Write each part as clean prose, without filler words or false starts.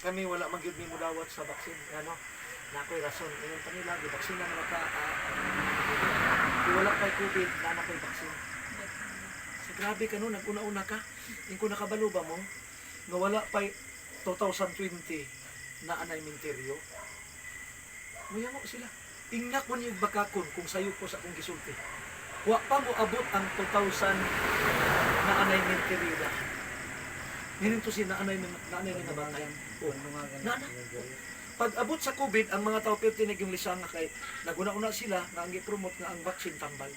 kami wala magyud mi mudawat sa baksin ano na ako'y rason ingon kanila gibaksina na maka wala kay COVID na ako'y baksin. So grabe ka no, nag-una-una ka. Yung kung nakabalo ba mo nga wala pa 2020 na anay minteryo. Muya mo sila. Ingnak mo yung bakakon kung sayo ko sa akong gisulti. Wa pa mo abot ang 2000 na anay minteryo na. Ngayon to si na anay na batay. O, na. Pag abot sa COVID, ang mga tao pertinig yung lisang kay naguna-una sila na ang i-promote nga ang vaccine tambal.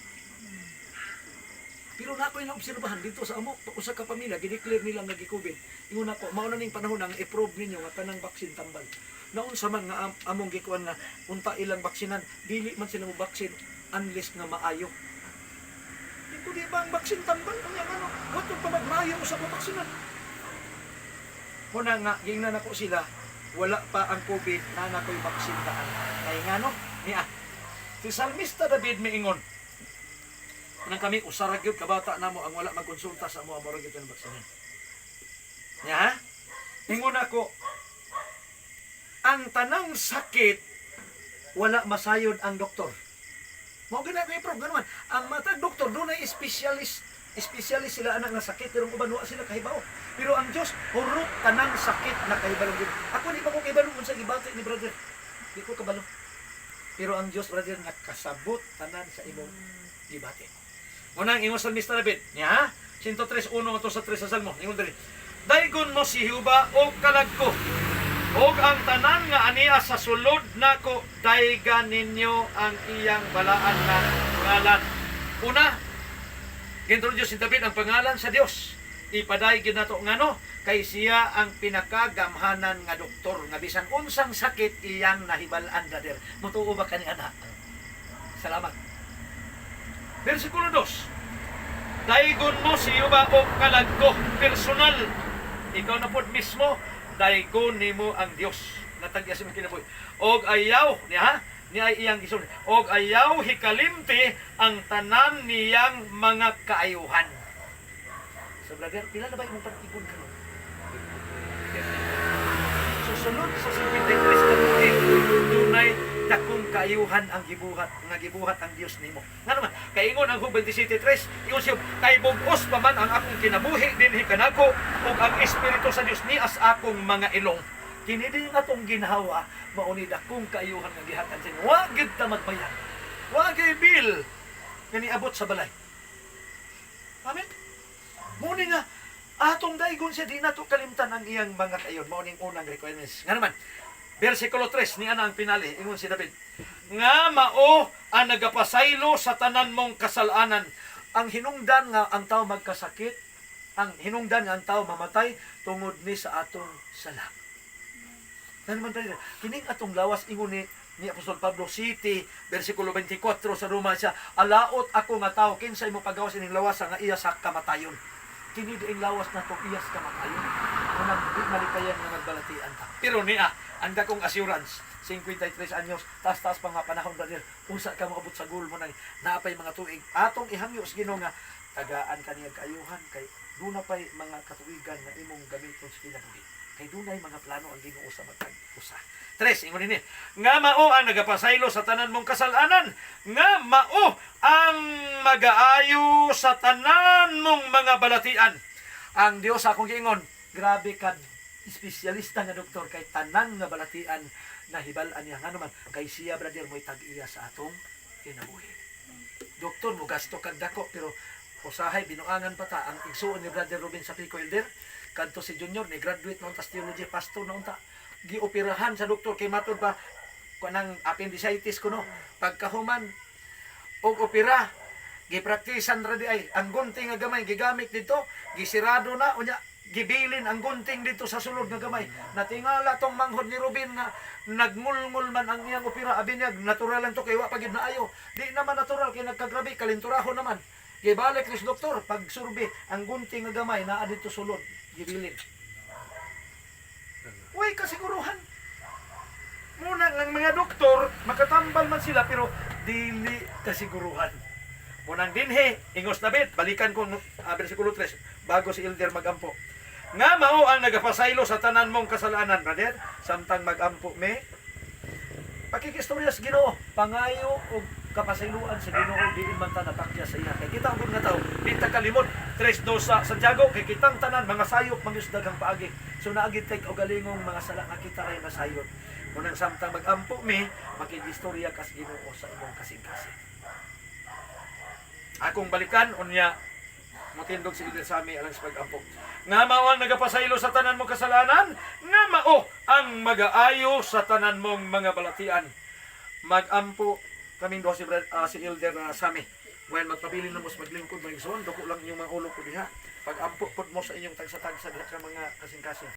Pero na ako yung obserbahan dito sa amo, usa ka pamilya, gideclare nila nga gi-COVID. Ingon ako, mauna ning panahon ang i-probe ninyo nga tanang vaccine tambal. Naun sa man nga among gikuan nga unta ilang baksinan, dili man sila mo vaccine unless nga maayo. Dito di ba ang vaccine tambal? Ano? Wato pa magmaayo sa baksinan. Muna nga, gingnan ako sila, wala pa ang COVID na nako'y vaccine daan. Kaya nga no, niya. Si Salmista David miingon, nang kami usarag yun, kabata na mo ang wala magkonsulta sa mo amorag ito ng vaksinan. Niya, ingon ako, ang tanang sakit, wala masayod ang doktor. Mao gina ko i-prove ganaman. Ang matag doktor doon ay specialist sila anak na sakit pero uban wa sila kahibaw. Pero ang Dios hurot tanang sakit na kahibalo gid. Ako di pa ko kahibalo unsa gibati ni brother. Di ko kabalo. Pero ang Dios brother nakasabot tanan sa imong gibati. Unang ingon sa Mr. David, niya 103:1 ato sa 3 sa Salmo. Ingon diri. Daygon mo si Jehova o kalagko. Og ang tanan nga aniya sa sulod nako daygan ninyo ang iyang balaan na ngalan. Una, introduce si David ang pangalan sa Dios. Ipadaygon nato ngano kay siya ang pinakagamhanan nga doktor nga bisan unsang sakit iyang nahibal-an brother. Mutuo ba kani ana? Salamat. Versikulo 2. Daygon mo si Jehova o kalagko personal. Ikaw na pod mismo daygon nimo ang Dios natagya sa kinabuhi og ayaw niya iyang gisun og ayaw hikalimti ang tanan niyang mga kaayuhan. So brother, pila na ba imong pag-ibon karon? Susunod sa 53 kabuhi dunay dakong kaayuhan ang gibuhat ang Dios nimo. Nga naman kay ingon ang Job 27:3 ingon siya kay bug-os pa man ang akong kinabuhi dinhi kanako ug ang espiritu sa Dios nias akong mga ilong. Kini din atong ginhawa mauni dakong kaayuhan nga gihatag sa inyo. Wa gid ta magbayad. Wa gay bill kani abot sa balay. Amen. Muni nga atong daygon siya di nato kalimtan ang iyang mga kayon mao ning unang requirements. Nga naman versikulo 3 ni ana ang pinali ingon si David nga mao ang nagapasaylo sa tanan mong kasalanan. Ang hinungdan nga ang tao magkasakit, ang hinungdan nga ang tao mamatay tungod ni sa atong sala. Naman tayo kining atong lawas ingon ni Apostol Pablo City versikulo 24 sa Roma siya, alaot ako nga tao kinsay mo pagawas ining lawas nga iya sa kamatayon. Kini diing lawas na tong iyas kamatayon. Unang di malikayan nga nagbalatian ta. Pero niya ang dakong assurance 53 anyos taas-taas pa nga panahon brother usa ka moabot sa goal mo na naapay mga tuig atong ihangyo sa Ginoo nga tagaan kaniyang kaayuhan kay duna pay mga katuigan na imong gamiton sa kinabuhi kay dunay mga plano ang Ginoo sa matag usa. 3 ingon ini nga mao ang nagapasaylo sa tanan mong kasalanan nga mao ang magaayo sa tanan mong mga balatian. Ang Dios akong giingon grabe ka espesyalista nga doktor kay tanan nga balatian na hibal-an niya nga naman kay siya brother mo'y tag-iya sa atong kinabuhi. Doktor mo gasto kag dako pero usahay binuangan pa ta ang igsuon ni brother Ruben sa Pico Elder kadto si Junior ni graduate noon tas theology pastor noon ta gioperahan sa doktor kay matud ba kanang appendicitis kuno pagkahuman og opera gipraktisan ra di ay ang gunting nga gamay gigamit dito gisirado na unya gibilin ang gunting dito sa sulod nga gamay. Natingala tong manghod ni Ruben nga nagngulngul man ang iyang opera. Abi niya, natural lang to kay wa pagid na ayo. Di naman natural kay nagkagrabe kalinturahon naman. Gibalik ni doktor pag survey ang gunting nga gamay naa dito sulod gibilin. Uy, kasiguruhan. Muna ang mga doktor makatambal man sila pero dili kasiguruhan. Munang dinhi ingos David balikan ko versikulo 3 bago si Elder magampo. nga mao ang nagapasaylo sa tanan mong kasalanan, brother. Samtang magampo me, pakikistorya sa Ginoo, pangayo og kapasayloan sa Ginoo diin man ta natakya sa iya. Kay kita ang nga tawo, di ta kalimot 3:2 sa Santiago, kay kitang tanan mga sayop mangisdaghang paagi. So naagid tay og galingong mga sala nga kita ray masayot. Kunang samtang magampo me, makikistorya kas Ginoo sa imong kasing-kasing. Akong balikan unya matindog si Ilder Sami alang sa pag-ampo. Nga mao ang nagapasaylo sa tanan mong kasalanan, nga mao ang mag-aayo sa tanan mong mga balatian. Mag-ampo kaming do si Ilder Sami. When magpabilin na mo sa maglingkod, magigsoon, doko lang inyong mga ulo ko diha. Pag-ampo pod mo sa inyong tagsa-tagsa diha sa mga kasing-kasing.